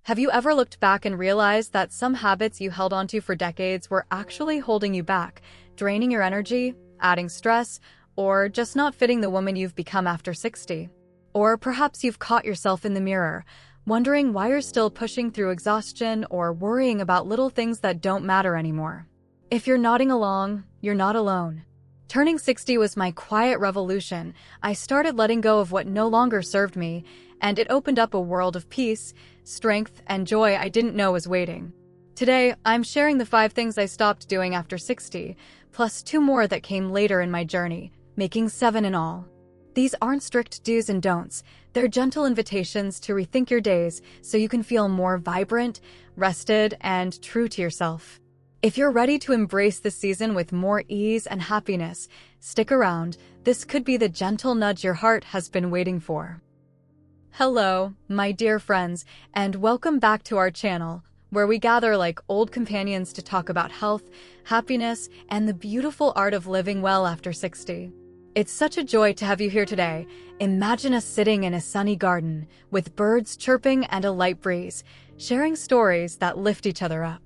Have you ever looked back and realized that some habits you held onto for decades were actually holding you back, draining your energy, adding stress, or just not fitting the woman you've become after 60? Or perhaps you've caught yourself in the mirror, wondering why you're still pushing through exhaustion or worrying about little things that don't matter anymore. If you're nodding along, you're not alone. Turning 60 was my quiet revolution. I started letting go of what no longer served me, and it opened up a world of peace, strength, and joy I didn't know was waiting. Today, I'm sharing the 5 things I stopped doing after 60, plus 2 more that came later in my journey, making 7 in all. These aren't strict do's and don'ts. They're gentle invitations to rethink your days so you can feel more vibrant, rested, and true to yourself. If you're ready to embrace this season with more ease and happiness, stick around. This could be the gentle nudge your heart has been waiting for. Hello, my dear friends, and welcome back to our channel, where we gather like old companions to talk about health, happiness, and the beautiful art of living well after 60. It's such a joy to have you here today. Imagine us sitting in a sunny garden, with birds chirping and a light breeze, sharing stories that lift each other up.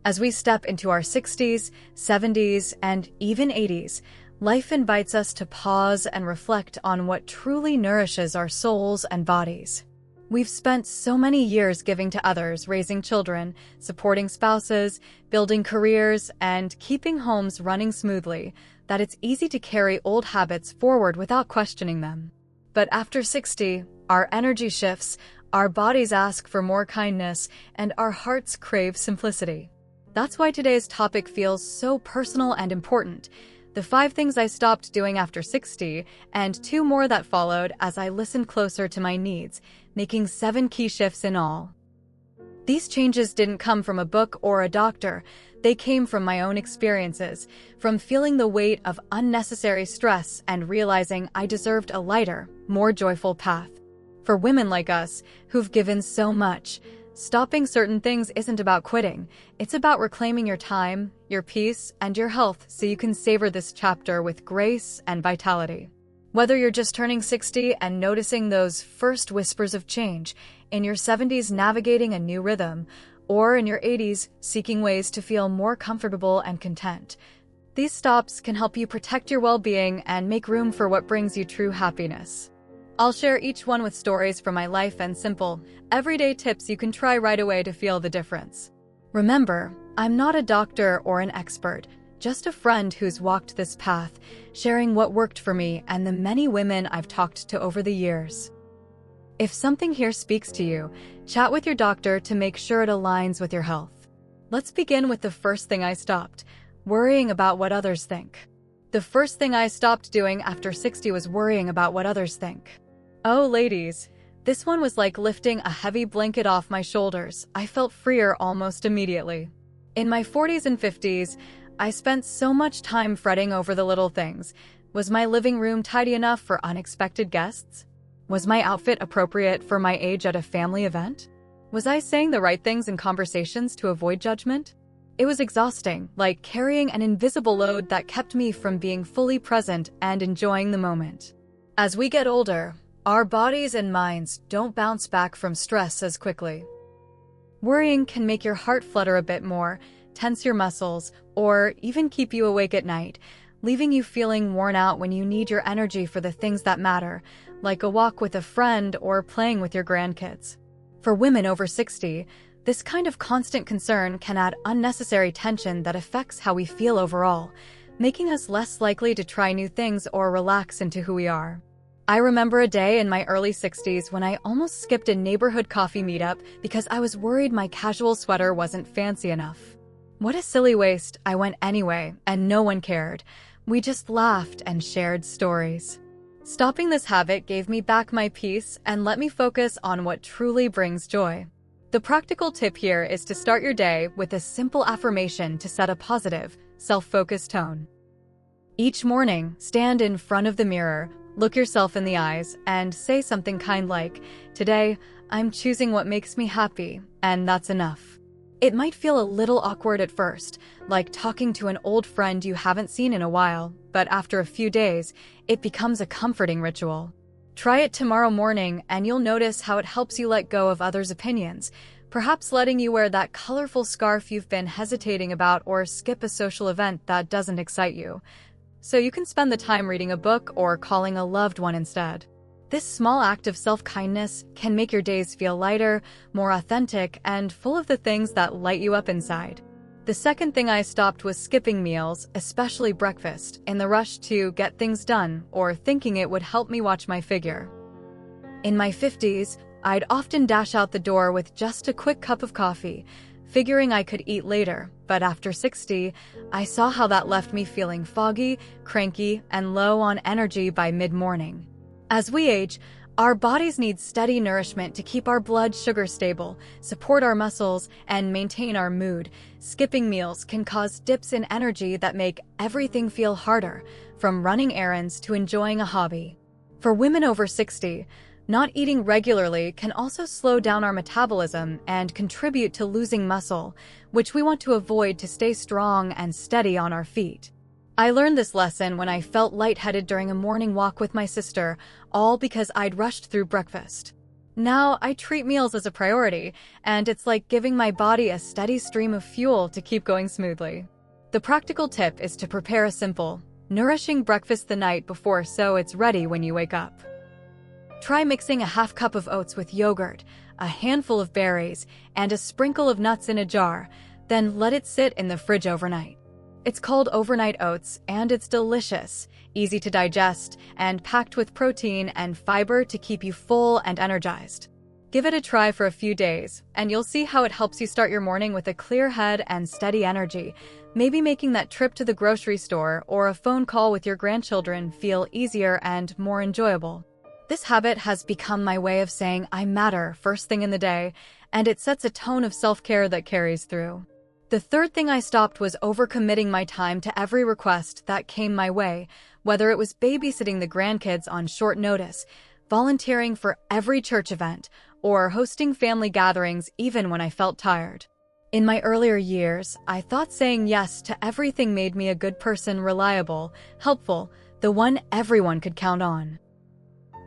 As we step into our 60s, 70s, and even 80s, life invites us to pause and reflect on what truly nourishes our souls and bodies. We've spent so many years giving to others, raising children, supporting spouses, building careers, and keeping homes running smoothly, that it's easy to carry old habits forward without questioning them. But after 60, our energy shifts, our bodies ask for more kindness, and our hearts crave simplicity. That's why today's topic feels so personal and important. The 5 things I stopped doing after 60, and 2 more that followed as I listened closer to my needs, making 7 key shifts in all. These changes didn't come from a book or a doctor. They came from my own experiences, from feeling the weight of unnecessary stress and realizing I deserved a lighter, more joyful path. For women like us, who've given so much, stopping certain things isn't about quitting. It's about reclaiming your time, your peace, and your health so you can savor this chapter with grace and vitality. Whether you're just turning 60 and noticing those first whispers of change, in your 70s navigating a new rhythm, or in your 80s seeking ways to feel more comfortable and content, these stops can help you protect your well-being and make room for what brings you true happiness. I'll share each one with stories from my life and simple, everyday tips you can try right away to feel the difference. Remember, I'm not a doctor or an expert, just a friend who's walked this path, sharing what worked for me and the many women I've talked to over the years. If something here speaks to you, chat with your doctor to make sure it aligns with your health. Let's begin with the first thing I stopped: worrying about what others think. The first thing I stopped doing after 60 was worrying about what others think. Oh, ladies, this one was like lifting a heavy blanket off my shoulders. I felt freer almost immediately. In my 40s and 50s, I spent so much time fretting over the little things. Was my living room tidy enough for unexpected guests? Was my outfit appropriate for my age at a family event? Was I saying the right things in conversations to avoid judgment? It was exhausting, like carrying an invisible load that kept me from being fully present and enjoying the moment. As we get older, our bodies and minds don't bounce back from stress as quickly. Worrying can make your heart flutter a bit more, tense your muscles, or even keep you awake at night, leaving you feeling worn out when you need your energy for the things that matter, like a walk with a friend or playing with your grandkids. For women over 60, this kind of constant concern can add unnecessary tension that affects how we feel overall, making us less likely to try new things or relax into who we are. I remember a day in my early 60s when I almost skipped a neighborhood coffee meetup because I was worried my casual sweater wasn't fancy enough. What a silly waste. I went anyway, and no one cared. We just laughed and shared stories. Stopping this habit gave me back my peace and let me focus on what truly brings joy. The practical tip here is to start your day with a simple affirmation to set a positive, self-focused tone. Each morning, stand in front of the mirror, look yourself in the eyes, and say something kind like, "Today, I'm choosing what makes me happy, and that's enough." It might feel a little awkward at first, like talking to an old friend you haven't seen in a while, but after a few days, it becomes a comforting ritual. Try it tomorrow morning and you'll notice how it helps you let go of others' opinions, Perhaps letting you wear that colorful scarf you've been hesitating about, or skip a social event that doesn't excite you, so you can spend the time reading a book or calling a loved one instead. This small act of self-kindness can make your days feel lighter, more authentic, and full of the things that light you up inside. The second thing I stopped was skipping meals, especially breakfast, in the rush to get things done or thinking it would help me watch my figure. In my 50s, I'd often dash out the door with just a quick cup of coffee, figuring I could eat later, but after 60, I saw how that left me feeling foggy, cranky, and low on energy by mid-morning. As we age, our bodies need steady nourishment to keep our blood sugar stable, support our muscles, and maintain our mood. Skipping meals can cause dips in energy that make everything feel harder, from running errands to enjoying a hobby. For women over 60, not eating regularly can also slow down our metabolism and contribute to losing muscle, which we want to avoid to stay strong and steady on our feet. I learned this lesson when I felt lightheaded during a morning walk with my sister, all because I'd rushed through breakfast. Now I treat meals as a priority, and it's like giving my body a steady stream of fuel to keep going smoothly. The practical tip is to prepare a simple, nourishing breakfast the night before so it's ready when you wake up. Try mixing a half cup of oats with yogurt, a handful of berries, and a sprinkle of nuts in a jar, then let it sit in the fridge overnight. It's called overnight oats, and it's delicious, easy to digest, and packed with protein and fiber to keep you full and energized. Give it a try for a few days, and you'll see how it helps you start your morning with a clear head and steady energy, maybe making that trip to the grocery store or a phone call with your grandchildren feel easier and more enjoyable. This habit has become my way of saying I matter first thing in the day, and it sets a tone of self-care that carries through. The third thing I stopped was overcommitting my time to every request that came my way, whether it was babysitting the grandkids on short notice, volunteering for every church event, or hosting family gatherings even when I felt tired. In my earlier years, I thought saying yes to everything made me a good person, reliable, helpful, the one everyone could count on.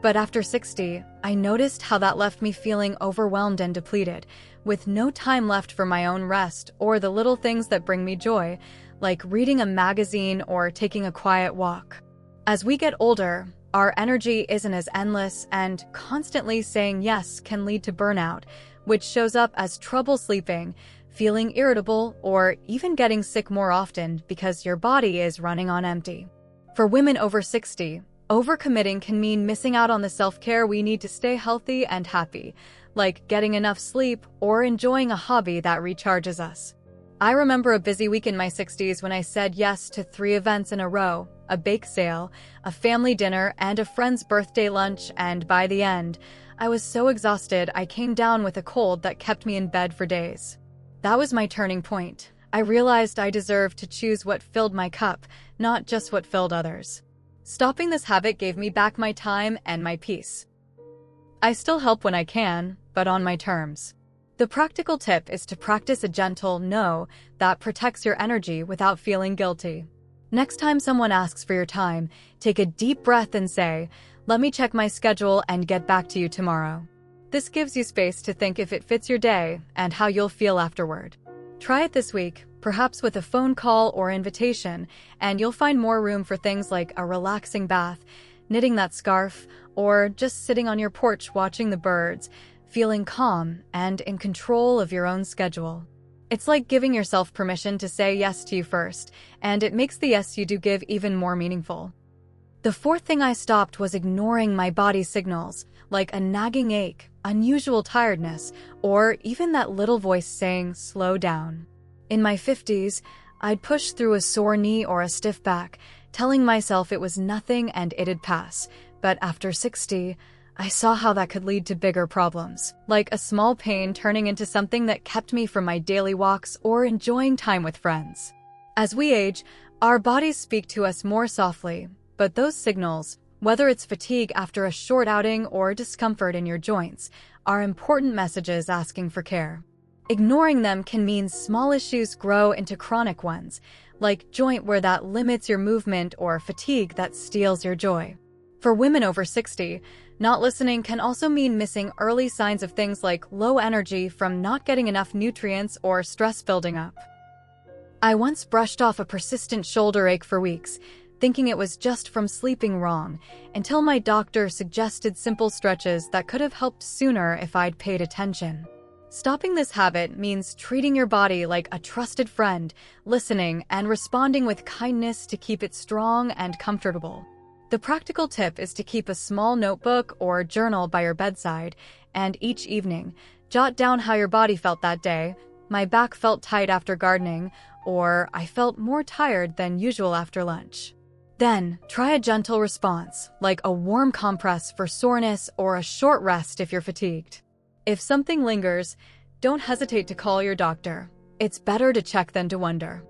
But after 60, I noticed how that left me feeling overwhelmed and depleted, with no time left for my own rest or the little things that bring me joy, like reading a magazine or taking a quiet walk. As we get older, our energy isn't as endless, and constantly saying yes can lead to burnout, which shows up as trouble sleeping, feeling irritable, or even getting sick more often because your body is running on empty. For women over 60, overcommitting can mean missing out on the self-care we need to stay healthy and happy, like getting enough sleep or enjoying a hobby that recharges us. I remember a busy week in my 60s when I said yes to 3 events in a row, a bake sale, a family dinner, and a friend's birthday lunch, and by the end, I was so exhausted I came down with a cold that kept me in bed for days. That was my turning point. I realized I deserved to choose what filled my cup, not just what filled others. Stopping this habit gave me back my time and my peace. I still help when I can, but on my terms. The practical tip is to practice a gentle no that protects your energy without feeling guilty. Next time someone asks for your time, take a deep breath and say, "Let me check my schedule and get back to you tomorrow." This gives you space to think if it fits your day and how you'll feel afterward. Try it this week, perhaps with a phone call or invitation, and you'll find more room for things like a relaxing bath, knitting that scarf, or just sitting on your porch watching the birds, feeling calm and in control of your own schedule. It's like giving yourself permission to say yes to you first, and it makes the yes you do give even more meaningful. The fourth thing I stopped was ignoring my body's signals, like a nagging ache, unusual tiredness, or even that little voice saying, "Slow down." In my 50s, I'd push through a sore knee or a stiff back, telling myself it was nothing and it'd pass. But after 60, I saw how that could lead to bigger problems, like a small pain turning into something that kept me from my daily walks or enjoying time with friends. As we age, our bodies speak to us more softly, but those signals, whether it's fatigue after a short outing or discomfort in your joints, are important messages asking for care. Ignoring them can mean small issues grow into chronic ones, like joint wear that limits your movement or fatigue that steals your joy. For women over 60, not listening can also mean missing early signs of things like low energy from not getting enough nutrients or stress building up. I once brushed off a persistent shoulder ache for weeks, thinking it was just from sleeping wrong, until my doctor suggested simple stretches that could have helped sooner if I'd paid attention. Stopping this habit means treating your body like a trusted friend, listening and responding with kindness to keep it strong and comfortable. The practical tip is to keep a small notebook or journal by your bedside, and each evening, jot down how your body felt that day. My back felt tight after gardening, or I felt more tired than usual after lunch. Then, try a gentle response, like a warm compress for soreness or a short rest if you're fatigued. If something lingers, don't hesitate to call your doctor. It's better to check than to wonder.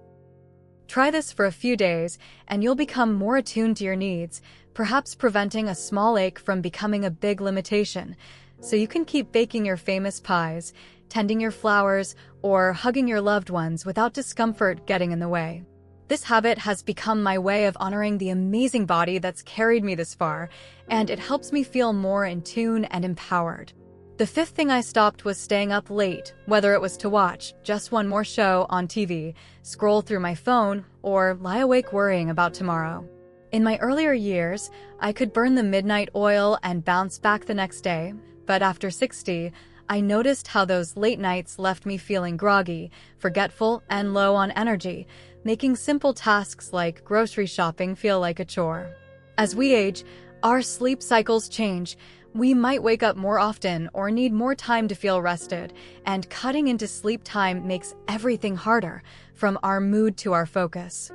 Try this for a few days, and you'll become more attuned to your needs, perhaps preventing a small ache from becoming a big limitation, so you can keep baking your famous pies, tending your flowers, or hugging your loved ones without discomfort getting in the way. This habit has become my way of honoring the amazing body that's carried me this far, and it helps me feel more in tune and empowered. The fifth thing I stopped was staying up late, whether it was to watch just one more show on TV, scroll through my phone, or lie awake worrying about tomorrow. In my earlier years, I could burn the midnight oil and bounce back the next day, but after 60, I noticed how those late nights left me feeling groggy, forgetful, and low on energy, making simple tasks like grocery shopping feel like a chore. As we age, our sleep cycles change. We might wake up more often or need more time to feel rested, and cutting into sleep time makes everything harder, from our mood to our focus.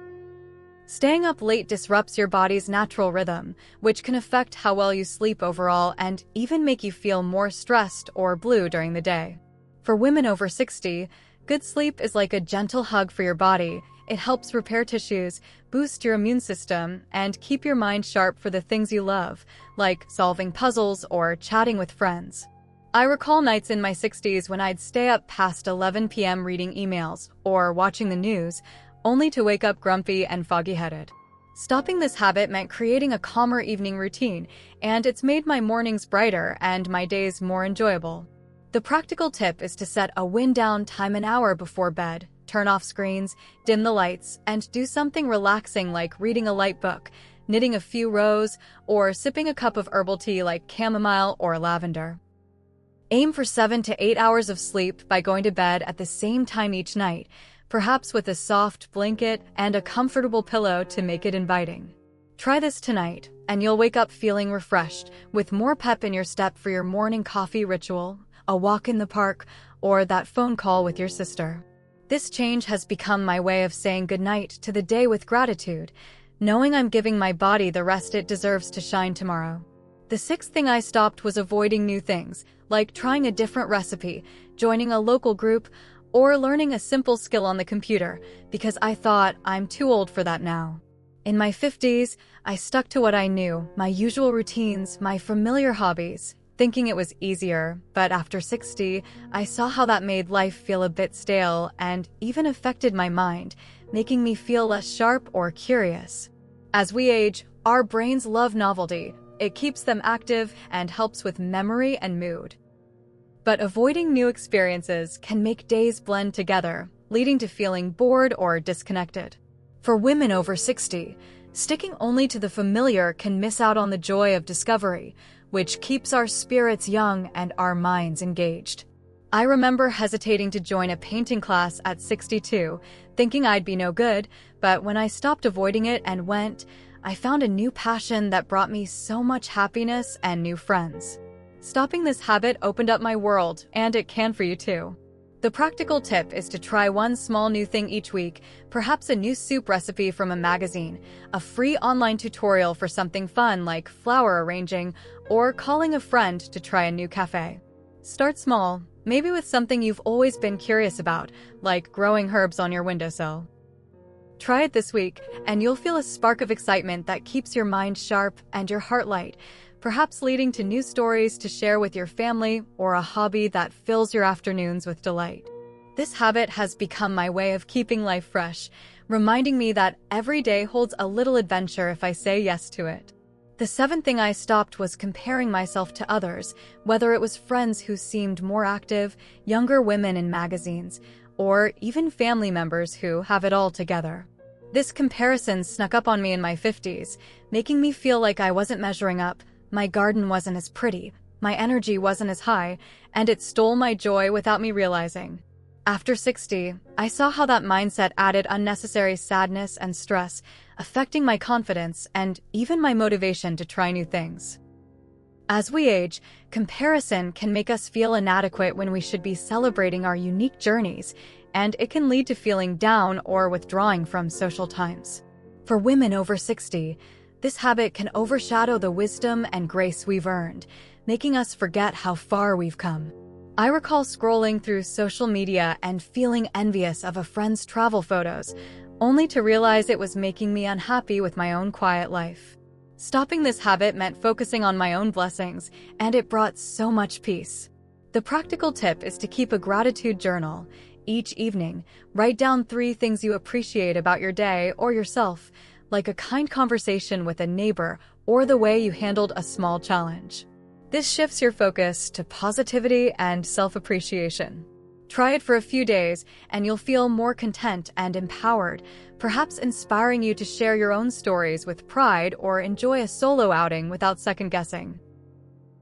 Staying up late disrupts your body's natural rhythm, which can affect how well you sleep overall and even make you feel more stressed or blue during the day. For women over 60, good sleep is like a gentle hug for your body. It helps repair tissues, boost your immune system, and keep your mind sharp for the things you love, like solving puzzles or chatting with friends. I recall nights in my 60s when I'd stay up past 11 p.m. reading emails or watching the news, only to wake up grumpy and foggy-headed. Stopping this habit meant creating a calmer evening routine, and it's made my mornings brighter and my days more enjoyable. The practical tip is to set a wind-down time an hour before bed. Turn off screens, dim the lights, and do something relaxing like reading a light book, knitting a few rows, or sipping a cup of herbal tea like chamomile or lavender. Aim for 7 to 8 hours of sleep by going to bed at the same time each night, perhaps with a soft blanket and a comfortable pillow to make it inviting. Try this tonight, and you'll wake up feeling refreshed, with more pep in your step for your morning coffee ritual, a walk in the park, or that phone call with your sister. This change has become my way of saying goodnight to the day with gratitude, knowing I'm giving my body the rest it deserves to shine tomorrow. The sixth thing I stopped was avoiding new things, like trying a different recipe, joining a local group, or learning a simple skill on the computer, because I thought I'm too old for that now. In my 50s, I stuck to what I knew, my usual routines, my familiar hobbies, thinking it was easier, but after 60, I saw how that made life feel a bit stale and even affected my mind, making me feel less sharp or curious. As we age, our brains love novelty. It keeps them active and helps with memory and mood. But avoiding new experiences can make days blend together, leading to feeling bored or disconnected. For women over 60, sticking only to the familiar can miss out on the joy of discovery, which keeps our spirits young and our minds engaged. I remember hesitating to join a painting class at 62, thinking I'd be no good, but when I stopped avoiding it and went, I found a new passion that brought me so much happiness and new friends. Stopping this habit opened up my world, and it can for you too. The practical tip is to try one small new thing each week, perhaps a new soup recipe from a magazine, a free online tutorial for something fun like flower arranging, or calling a friend to try a new cafe. Start small, maybe with something you've always been curious about, like growing herbs on your windowsill. Try it this week, and you'll feel a spark of excitement that keeps your mind sharp and your heart light, perhaps leading to new stories to share with your family or a hobby that fills your afternoons with delight. This habit has become my way of keeping life fresh, reminding me that every day holds a little adventure if I say yes to it. The seventh thing I stopped was comparing myself to others, whether it was friends who seemed more active, younger women in magazines, or even family members who have it all together. This comparison snuck up on me in my 50s, making me feel like I wasn't measuring up, my garden wasn't as pretty, my energy wasn't as high, and it stole my joy without me realizing. After 60, I saw how that mindset added unnecessary sadness and stress, affecting my confidence and even my motivation to try new things. As we age, comparison can make us feel inadequate when we should be celebrating our unique journeys, and it can lead to feeling down or withdrawing from social times. For women over 60, this habit can overshadow the wisdom and grace we've earned, making us forget how far we've come. I recall scrolling through social media and feeling envious of a friend's travel photos, only to realize it was making me unhappy with my own quiet life. Stopping this habit meant focusing on my own blessings, and it brought so much peace. The practical tip is to keep a gratitude journal. Each evening, write down 3 things you appreciate about your day or yourself, like a kind conversation with a neighbor or the way you handled a small challenge. This shifts your focus to positivity and self-appreciation. Try it for a few days, and you'll feel more content and empowered, perhaps inspiring you to share your own stories with pride or enjoy a solo outing without second-guessing.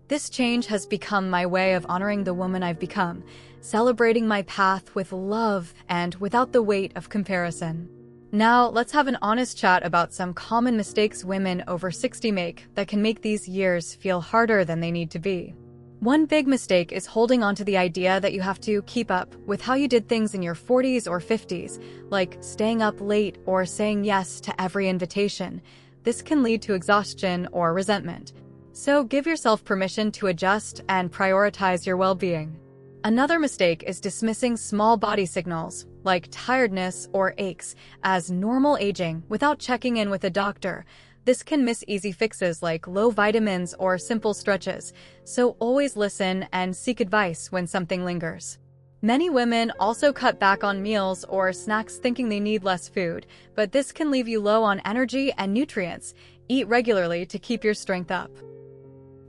This change has become my way of honoring the woman I've become, celebrating my path with love and without the weight of comparison. Now, let's have an honest chat about some common mistakes women over 60 make that can make these years feel harder than they need to be. One big mistake is holding on to the idea that you have to keep up with how you did things in your 40s or 50s, like staying up late or saying yes to every invitation. This can lead to exhaustion or resentment. So give yourself permission to adjust and prioritize your well-being. Another mistake is dismissing small body signals, like tiredness or aches, as normal aging without checking in with a doctor. This can miss easy fixes like low vitamins or simple stretches, so always listen and seek advice when something lingers. Many women also cut back on meals or snacks thinking they need less food, but this can leave you low on energy and nutrients. Eat regularly to keep your strength up.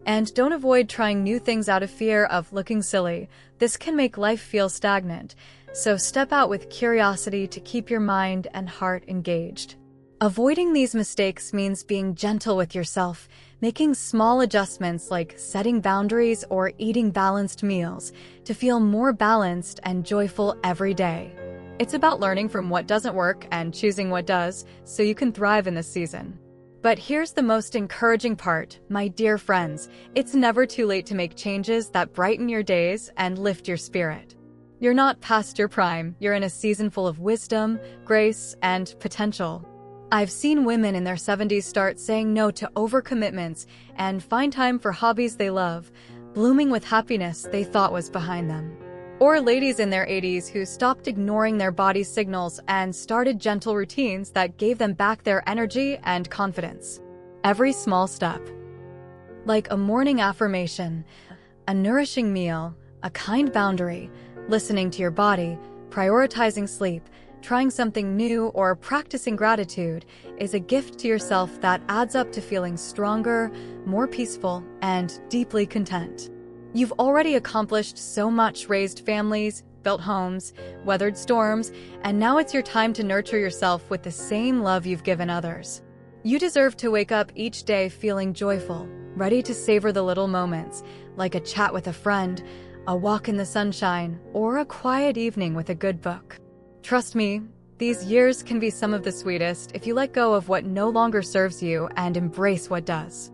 And don't avoid trying new things out of fear of looking silly. This can make life feel stagnant, so step out with curiosity to keep your mind and heart engaged. Avoiding these mistakes means being gentle with yourself, making small adjustments like setting boundaries or eating balanced meals to feel more balanced and joyful every day. It's about learning from what doesn't work and choosing what does, so you can thrive in this season. But here's the most encouraging part, my dear friends. It's never too late to make changes that brighten your days and lift your spirit. You're not past your prime, you're in a season full of wisdom, grace, and potential. I've seen women in their 70s start saying no to overcommitments and find time for hobbies they love, blooming with happiness they thought was behind them. Or ladies in their 80s who stopped ignoring their body's signals and started gentle routines that gave them back their energy and confidence. Every small step, like a morning affirmation, a nourishing meal, a kind boundary, listening to your body, prioritizing sleep, trying something new, or practicing gratitude, is a gift to yourself that adds up to feeling stronger, more peaceful, and deeply content. You've already accomplished so much, raised families, built homes, weathered storms, and now it's your time to nurture yourself with the same love you've given others. You deserve to wake up each day feeling joyful, ready to savor the little moments, like a chat with a friend, a walk in the sunshine, or a quiet evening with a good book. Trust me, these years can be some of the sweetest if you let go of what no longer serves you and embrace what does.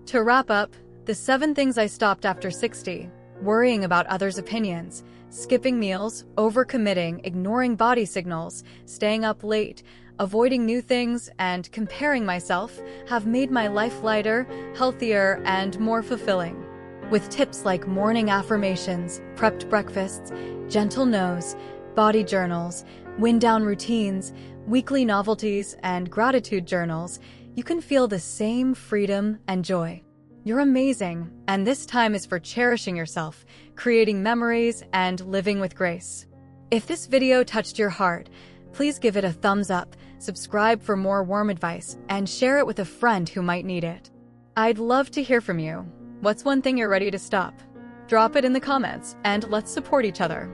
To wrap up, the 7 things I stopped after 60: worrying about others' opinions, skipping meals, overcommitting, ignoring body signals, staying up late, avoiding new things, and comparing myself, have made my life lighter, healthier, and more fulfilling. With tips like morning affirmations, prepped breakfasts, gentle no's, body journals, wind-down routines, weekly novelties, and gratitude journals, you can feel the same freedom and joy. You're amazing, and this time is for cherishing yourself, creating memories, and living with grace. If this video touched your heart, please give it a thumbs up, subscribe for more warm advice, and share it with a friend who might need it. I'd love to hear from you. What's one thing you're ready to stop? Drop it in the comments, and let's support each other.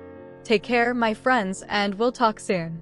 Take care, my friends, and we'll talk soon.